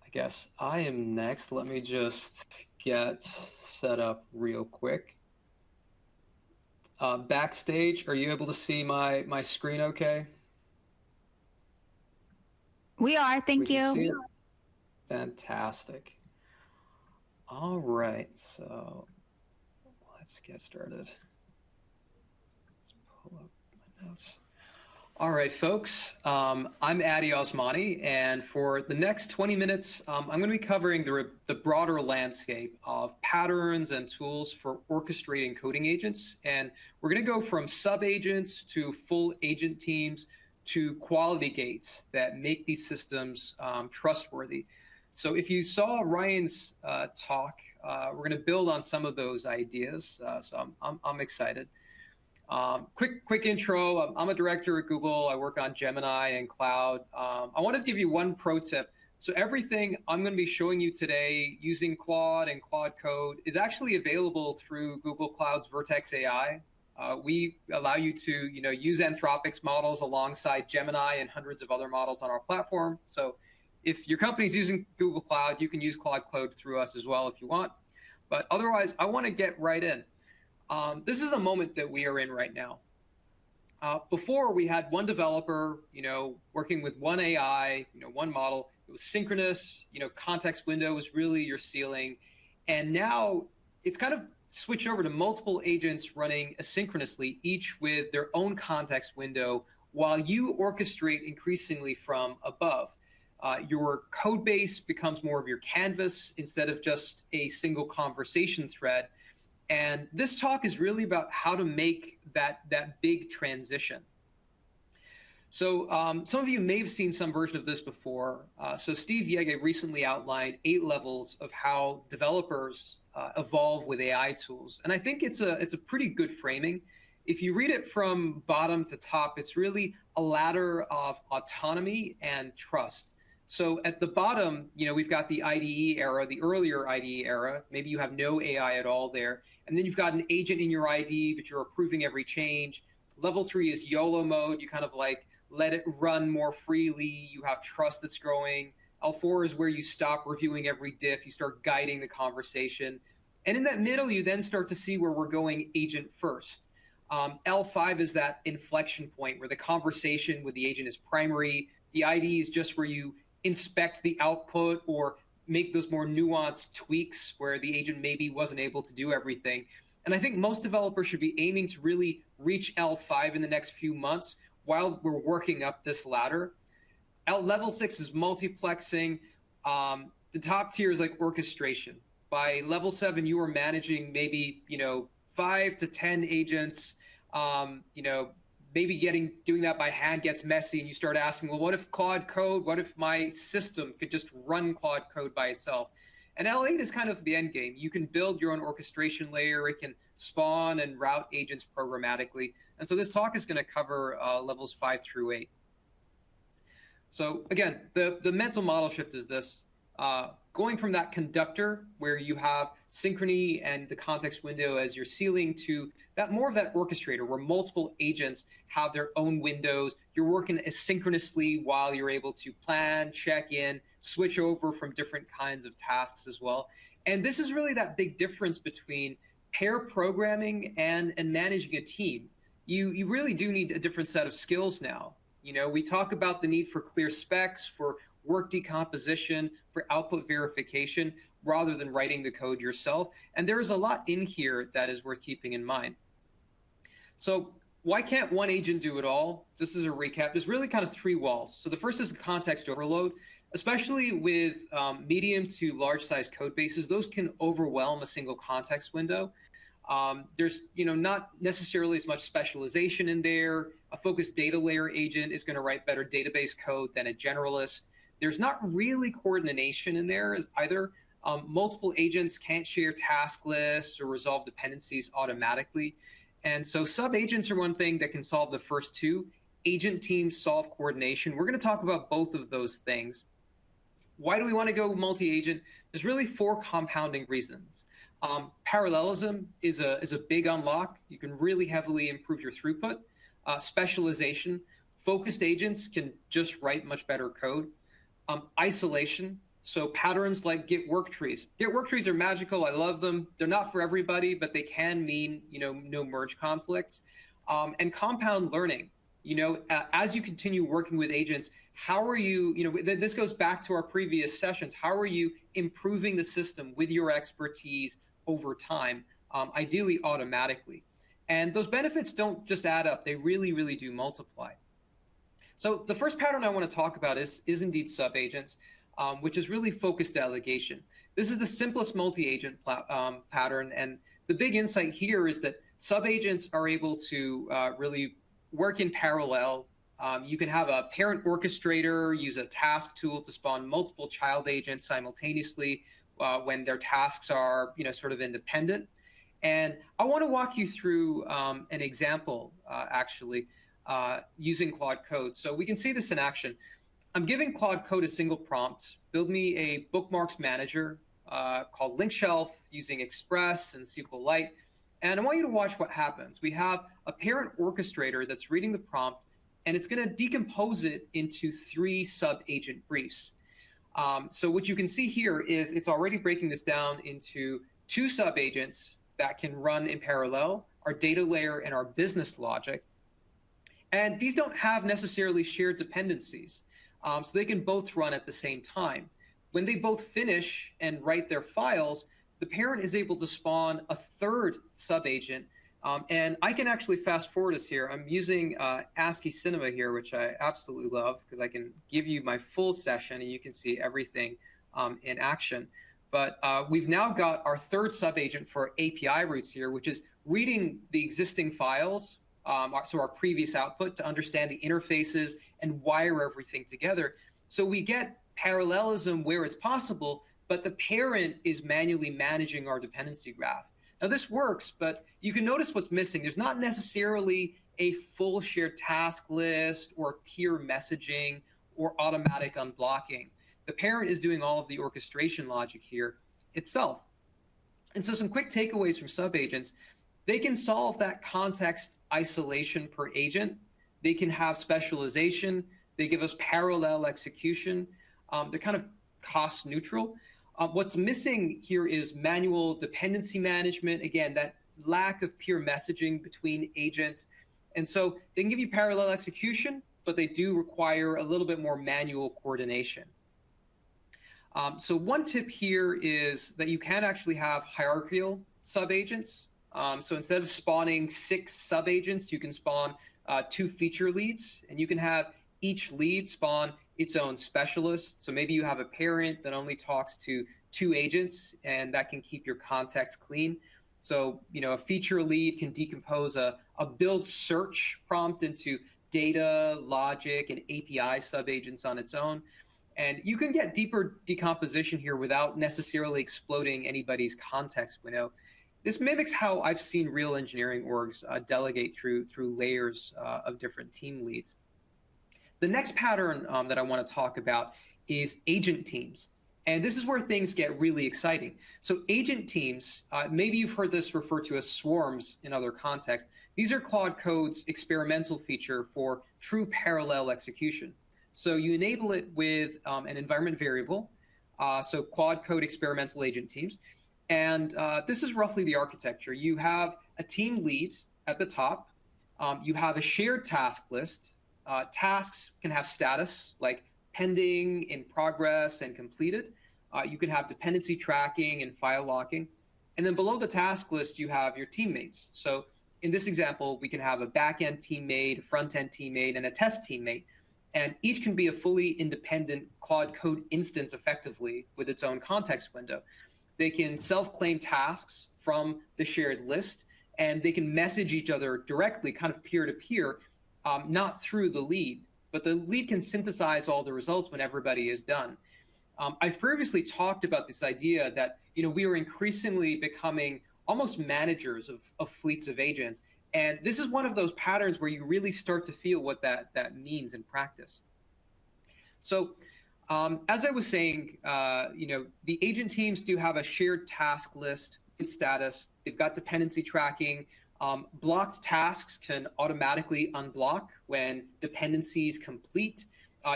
I guess I am next. Let me just get set up real quick. Backstage, are you able to see my screen okay? We are, We thank can see you. it? Fantastic. All right, so let's get started. Let's pull up my notes. All right, folks. I'm Adi Osmani, and for the next 20 minutes, I'm going to be covering the broader landscape of patterns and tools for orchestrating coding agents. And we're going to go from sub agents to full agent teams to quality gates that make these systems trustworthy. So, if you saw Ryan's talk, we're going to build on some of those ideas. So I'm excited. Quick intro. I'm a director at Google. I work on Gemini and cloud. I wanted to give you one pro tip. So everything I'm going to be showing you today using Claude and Claude Code is actually available through Google Cloud's Vertex AI. We allow you to, use Anthropic's models alongside Gemini and hundreds of other models on our platform. So if your company's using Google Cloud, you can use Claude Code through us as well if you want. But otherwise, I want to get right in. This is a moment that we are in right now. Before we had one developer, working with one AI, one model. It was synchronous. Context window was really your ceiling, and now it's kind of switched over to multiple agents running asynchronously, each with their own context window, while you orchestrate increasingly from above. Your code base becomes more of your canvas instead of just a single conversation thread, and this talk is really about how to make that big transition. So some of you may have seen some version of this before. So Steve Yege recently outlined 8 levels of how developers evolve with AI tools, and I think it's a pretty good framing. If you read it from bottom to top, it's really a ladder of autonomy and trust. So at the bottom, we've got the IDE era, the earlier IDE era. Maybe you have no AI at all there. And then you've got an agent in your ID, but you're approving every change. Level 3 is YOLO mode. You kind of like let it run more freely. You have trust that's growing. L4 is where you stop reviewing every diff. You start guiding the conversation. And in that middle, you then start to see where we're going agent first. L5 is that inflection point where the conversation with the agent is primary. The ID is just where you inspect the output or make those more nuanced tweaks where the agent maybe wasn't able to do everything. And I think most developers should be aiming to really reach L5 in the next few months while we're working up this ladder. Level 6 is multiplexing. The top tier is like orchestration. By level 7, you are managing maybe 5 to 10 agents. Maybe doing that by hand gets messy, and you start asking, well, what if Claude Code? What if my system could just run Claude Code by itself? And L8 is kind of the end game. You can build your own orchestration layer. It can spawn and route agents programmatically. And so this talk is going to cover levels 5 through 8. So again, the mental model shift is this. Going from that conductor where you have synchrony and the context window as your ceiling to that more of that orchestrator where multiple agents have their own windows. You're working asynchronously while you're able to plan, check in, switch over from different kinds of tasks as well. And this is really that big difference between pair programming and managing a team. You really do need a different set of skills now. We talk about the need for clear specs, for work decomposition, for output verification, rather than writing the code yourself. And there's a lot in here that is worth keeping in mind. So why can't one agent do it all? Just as a recap, there's really kind of 3 walls. So the first is context overload, especially with medium to large size code bases. Those can overwhelm a single context window. There's not necessarily as much specialization in there. A focused data layer agent is going to write better database code than a generalist. There's not really coordination in there either. Multiple agents can't share task lists or resolve dependencies automatically. And so sub agents are one thing that can solve the first two. Agent teams solve coordination. We're going to talk about both of those things. Why do we want to go multi-agent? There's really 4 compounding reasons. Parallelism is a big unlock. You can really heavily improve your throughput. Specialization, focused agents can just write much better code. Isolation, So patterns like get work trees. Get work trees are magical. I love them. They're not for everybody, but they can mean, no merge conflicts. And compound learning. As you continue working with agents, how are you, this goes back to our previous sessions. How are you improving the system with your expertise over time, ideally automatically? And those benefits don't just add up. They really, really do multiply. So the first pattern I want to talk about is indeed subagents, which is really focused delegation. This is the simplest multi-agent pattern, and the big insight here is that subagents are able to really work in parallel. You can have a parent orchestrator use a task tool to spawn multiple child agents simultaneously when their tasks are, sort of independent. And I want to walk you through an example, actually, using Claude Code. So we can see this in action. I'm giving Claude Code a single prompt. Build me a bookmarks manager called Link Shelf using Express and SQLite. And I want you to watch what happens. We have a parent orchestrator that's reading the prompt, and it's going to decompose it into 3 sub-agent briefs. So what you can see here is it's already breaking this down into 2 sub-agents that can run in parallel, our data layer and our business logic. And these don't have necessarily shared dependencies, so they can both run at the same time. When they both finish and write their files, the parent is able to spawn a 3rd subagent. And I can actually fast forward us here. I'm using ASCII Cinema here, which I absolutely love because I can give you my full session and you can see everything in action. But we've now got our 3rd subagent for API routes here, which is reading the existing files, so our previous output, to understand the interfaces and wire everything together. So we get parallelism where it's possible, but the parent is manually managing our dependency graph. Now this works, but you can notice what's missing. There's not necessarily a full shared task list or peer messaging or automatic unblocking. The parent is doing all of the orchestration logic here itself. And so some quick takeaways from subagents: they can solve that context isolation per agent. They can have specialization. They give us parallel execution. They're kind of cost neutral. What's missing here is manual dependency management. Again, that lack of peer messaging between agents. And so they can give you parallel execution, but they do require a little bit more manual coordination. So one tip here is that you can actually have hierarchical subagents. So instead of spawning 6 subagents, you can spawn 2 feature leads, and you can have each lead spawn its own specialist. So maybe you have a parent that only talks to 2 agents, and that can keep your context clean. So, a feature lead can decompose a build search prompt into data, logic, and API subagents on its own. And you can get deeper decomposition here without necessarily exploding anybody's context window. This mimics how I've seen real engineering orgs delegate through layers of different team leads. The next pattern that I want to talk about is agent teams. And this is where things get really exciting. So agent teams, maybe you've heard this referred to as swarms in other contexts. These are Claude Code's experimental feature for true parallel execution. So you enable it with an environment variable, so Claude Code experimental agent teams. And this is roughly the architecture. You have a team lead at the top. You have a shared task list. Tasks can have status like pending, in progress, and completed. You can have dependency tracking and file locking. And then below the task list, you have your teammates. So in this example, we can have a backend teammate, a front-end teammate, and a test teammate. And each can be a fully independent Claude Code instance effectively with its own context window. They can self-claim tasks from the shared list, and they can message each other directly, kind of peer-to-peer, not through the lead, but the lead can synthesize all the results when everybody is done. I've previously talked about this idea that we are increasingly becoming almost managers of fleets of agents, and this is one of those patterns where you really start to feel what that means in practice. So as I was saying, the agent teams do have a shared task list in status. They've got dependency tracking. Blocked tasks can automatically unblock when dependencies complete.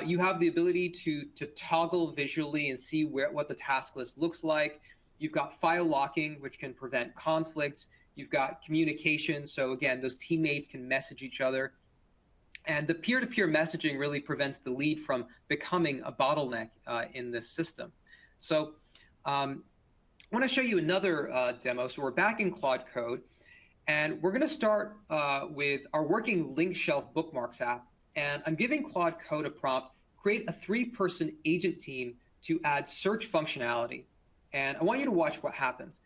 You have the ability to toggle visually and see what the task list looks like. You've got file locking, which can prevent conflicts. You've got communication. So again, those teammates can message each other. And the peer-to-peer messaging really prevents the lead from becoming a bottleneck in this system. So I want to show you another demo. So we're back in Claude Code, and we're going to start with our working link shelf bookmarks app. And I'm giving Claude Code a prompt, create a 3-person agent team to add search functionality. And I want you to watch what happens.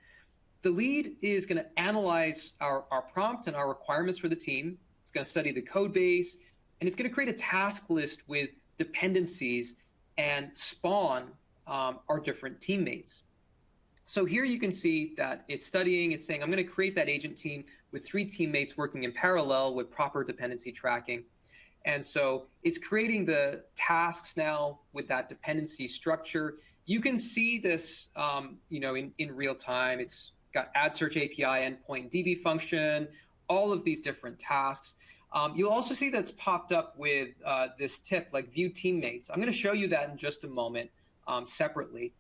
The lead is going to analyze our prompt and our requirements for the team. It's going to study the code base, and it's going to create a task list with dependencies and spawn our different teammates. So here you can see that it's studying, it's saying, I'm going to create that agent team with 3 teammates working in parallel with proper dependency tracking. And so it's creating the tasks now with that dependency structure. You can see this in real time. It's got add search API endpoint DB function, all of these different tasks. You'll also see that's popped up with this tip like view teammates. I'm going to show you that in just a moment separately.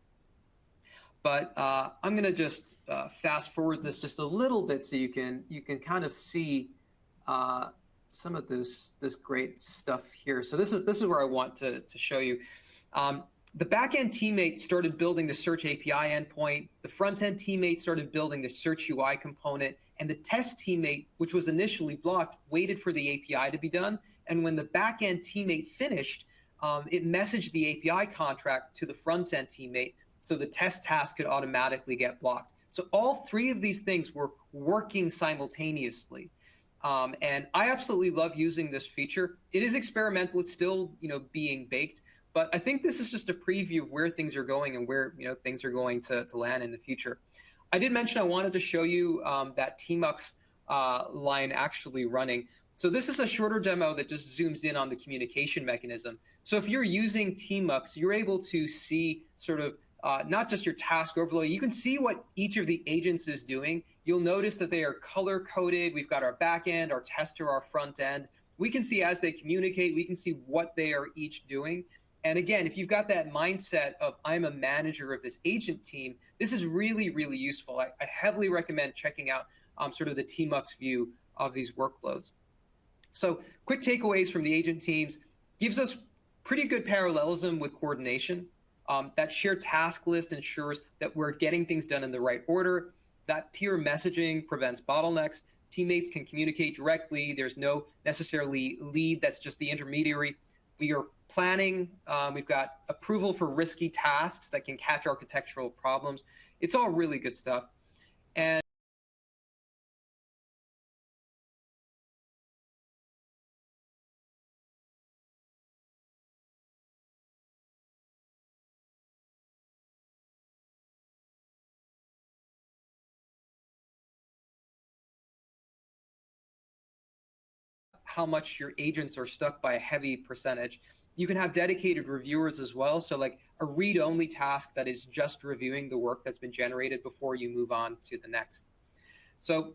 But I'm going to just fast forward this just a little bit so you can kind of see some of this great stuff here. So this is where I want to show you. The backend teammate started building the search API endpoint. The front-end teammate started building the search UI component. And the test teammate, which was initially blocked, waited for the API to be done. And when the backend teammate finished, it messaged the API contract to the front-end teammate, so the test task could automatically get blocked. So all 3 of these things were working simultaneously. And I absolutely love using this feature. It is experimental. It's still being baked. But I think this is just a preview of where things are going and where things are going to land in the future. I did mention I wanted to show you that tmux line actually running. So this is a shorter demo that just zooms in on the communication mechanism. So if you're using tmux, you're able to see sort of not just your task overload, you can see what each of the agents is doing. You'll notice that they are color coded. We've got our back end, our tester, our front end. We can see as they communicate, we can see what they are each doing. And again, if you've got that mindset of I'm a manager of this agent team, this is really, really useful. I heavily recommend checking out sort of the tmux view of these workloads. So quick takeaways from the agent teams gives us pretty good parallelism with coordination. That shared task list ensures that we're getting things done in the right order. That peer messaging prevents bottlenecks. Teammates can communicate directly. There's no necessarily lead that's just the intermediary. We are planning. We've got approval for risky tasks that can catch architectural problems. It's all really good stuff. And how much your agents are stuck by a heavy percentage. You can have dedicated reviewers as well. So like a read-only task that is just reviewing the work that's been generated before you move on to the next. So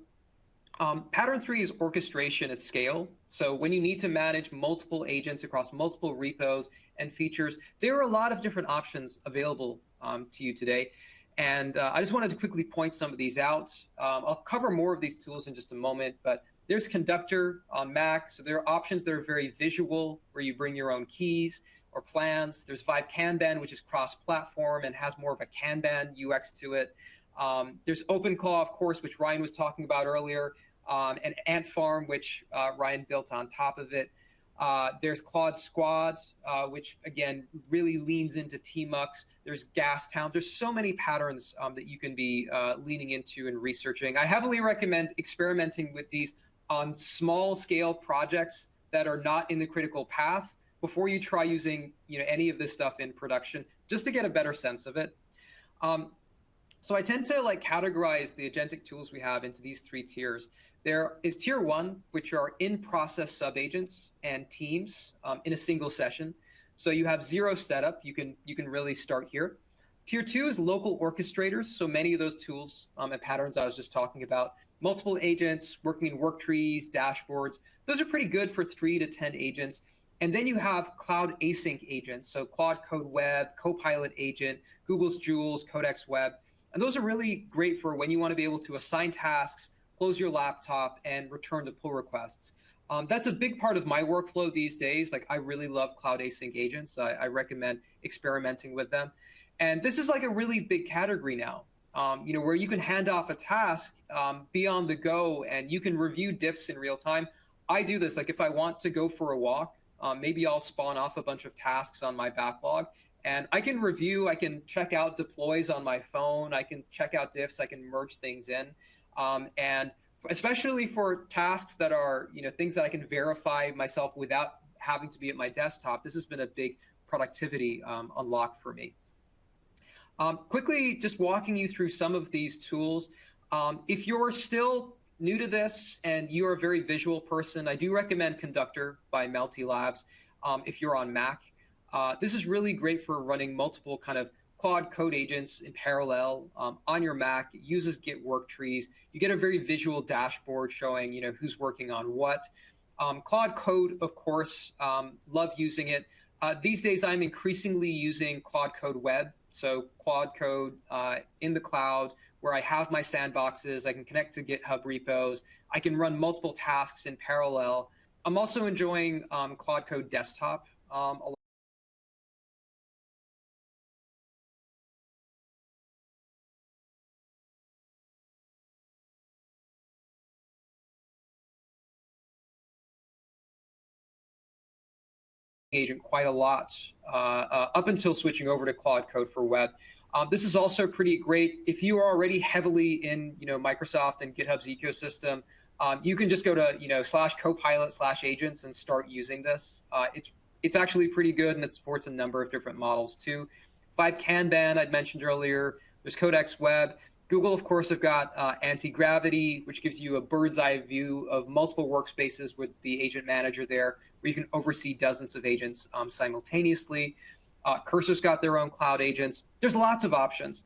pattern 3 is orchestration at scale. So when you need to manage multiple agents across multiple repos and features, there are a lot of different options available to you today. And I just wanted to quickly point some of these out. I'll cover more of these tools in just a moment, but there's Conductor on Mac. So there are options that are very visual, where you bring your own keys or plans. There's Vibe Kanban, which is cross-platform and has more of a Kanban UX to it. There's OpenClaw, of course, which Ryan was talking about earlier, and Ant Farm, which Ryan built on top of it. There's Claude Squad, which, again, really leans into tmux. There's Gastown. There's so many patterns that you can be leaning into and researching. I heavily recommend experimenting with these on small-scale projects that are not in the critical path before you try using any of this stuff in production, just to get a better sense of it. So I tend to categorize the agentic tools we have into these 3 tiers. There is tier 1, which are in-process subagents and teams in a single session. So you have 0 setup. You can really start here. Tier 2 is local orchestrators. So many of those tools and patterns I was just talking about, multiple agents working in work trees, dashboards. Those are pretty good for 3 to 10 agents. And then you have cloud async agents, so Claude Code Web, Copilot Agent, Google's Jules, Codex Web. And those are really great for when you want to be able to assign tasks, close your laptop, and return to pull requests. That's a big part of my workflow these days. Like, I really love cloud async agents. I recommend experimenting with them. And this is like a really big category now, where you can hand off a task, be on the go, and you can review diffs in real time. I do this, like if I want to go for a walk, maybe I'll spawn off a bunch of tasks on my backlog, and I can review, I can check out deploys on my phone, I can check out diffs, I can merge things in. And especially for tasks that are, things that I can verify myself without having to be at my desktop, this has been a big productivity unlock for me. Quickly, just walking you through some of these tools. If you're still new to this and you're a very visual person, I do recommend Conductor by Melty Labs if you're on Mac. This is really great for running multiple kind of Claude code agents in parallel on your Mac. It uses Git work trees. You get a very visual dashboard showing who's working on what. Claude Code, of course, love using it. These days, I'm increasingly using Claude Code Web. So Claude Code in the cloud, where I have my sandboxes, I can connect to GitHub repos, I can run multiple tasks in parallel. I'm also enjoying Claude Code Desktop a lot. Agent quite a lot up until switching over to Claude Code for Web. This is also pretty great if you are already heavily in Microsoft and GitHub's ecosystem. You can just go to /copilot/agents and start using this. It's actually pretty good, and it supports a number of different models too. Vibe Kanban I'd mentioned earlier. There's Codex Web. Google, of course, have got anti-gravity, which gives you a bird's eye view of multiple workspaces with the agent manager there, where you can oversee dozens of agents simultaneously. Cursor's got their own cloud agents. There's lots of options.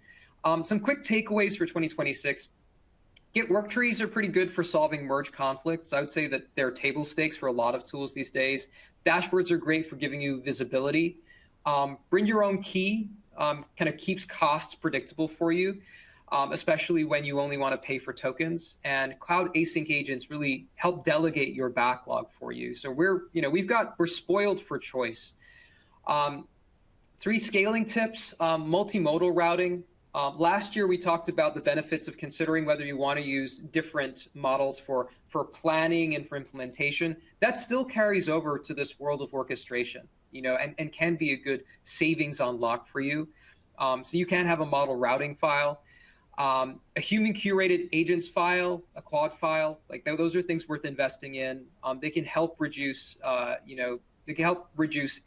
Some quick takeaways for 2026. Git work trees are pretty good for solving merge conflicts. I would say that they're table stakes for a lot of tools these days. Dashboards are great for giving you visibility. Bring your own key kind of keeps costs predictable for you, especially when you only want to pay for tokens. And cloud async agents really help delegate your backlog for you. So we're spoiled for choice. 3 scaling tips: multimodal routing. Last year, we talked about the benefits of considering whether you want to use different models for planning and for implementation. That still carries over to this world of orchestration, and can be a good savings unlock for you. So you can have a model routing file, a human curated agents file, a Claude file. Like those are things worth investing in. They can help reduce,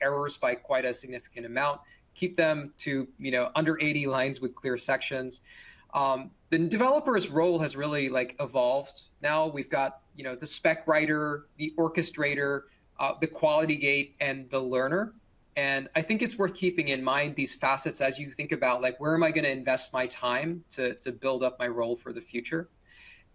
errors by quite a significant amount. Keep them to under 80 lines with clear sections. The developer's role has really evolved. Now we've got the spec writer, the orchestrator, the quality gate, and the learner. And I think it's worth keeping in mind these facets as you think about where am I going to invest my time to build up my role for the future.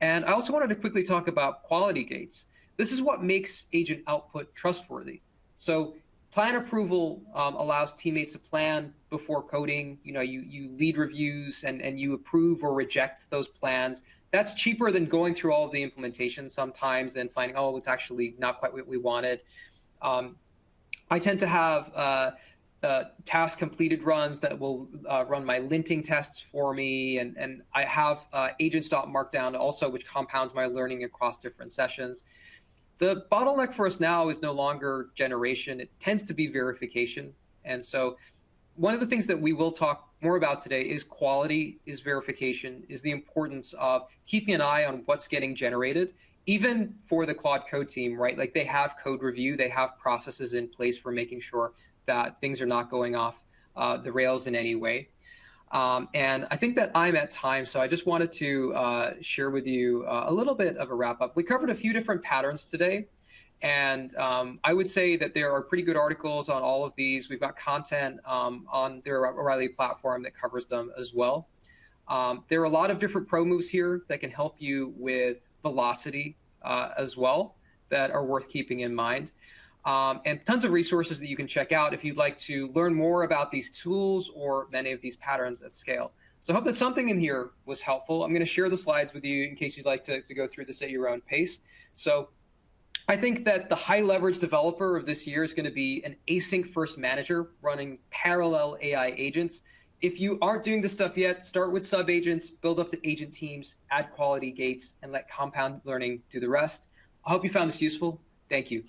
And I also wanted to quickly talk about quality gates. This is what makes agent output trustworthy. So plan approval allows teammates to plan before coding. You lead reviews and you approve or reject those plans. That's cheaper than going through all of the implementation sometimes, then finding, oh, it's actually not quite what we wanted. I tend to have task completed runs that will run my linting tests for me. And I have agents.markdown also, which compounds my learning across different sessions. The bottleneck for us now is no longer generation. It tends to be verification. And so one of the things that we will talk more about today is quality, is verification, is the importance of keeping an eye on what's getting generated, even for the Claude Code team, right? Like they have code review, they have processes in place for making sure that things are not going off the rails in any way. And I think that I'm at time, so I just wanted to share with you a little bit of a wrap up. We covered a few different patterns today, and I would say that there are pretty good articles on all of these. We've got content on the O'Reilly platform that covers them as well. There are a lot of different pro moves here that can help you with velocity as well that are worth keeping in mind. and tons of resources that you can check out if you'd like to learn more about these tools or many of these patterns at scale. So I hope that something in here was helpful. I'm going to share the slides with you in case you'd like to go through this at your own pace. So I think that the high leverage developer of this year is going to be an async first manager running parallel AI agents. If you aren't doing this stuff yet, start with sub agents, build up to agent teams, add quality gates, and let compound learning do the rest. I hope you found this useful. Thank you.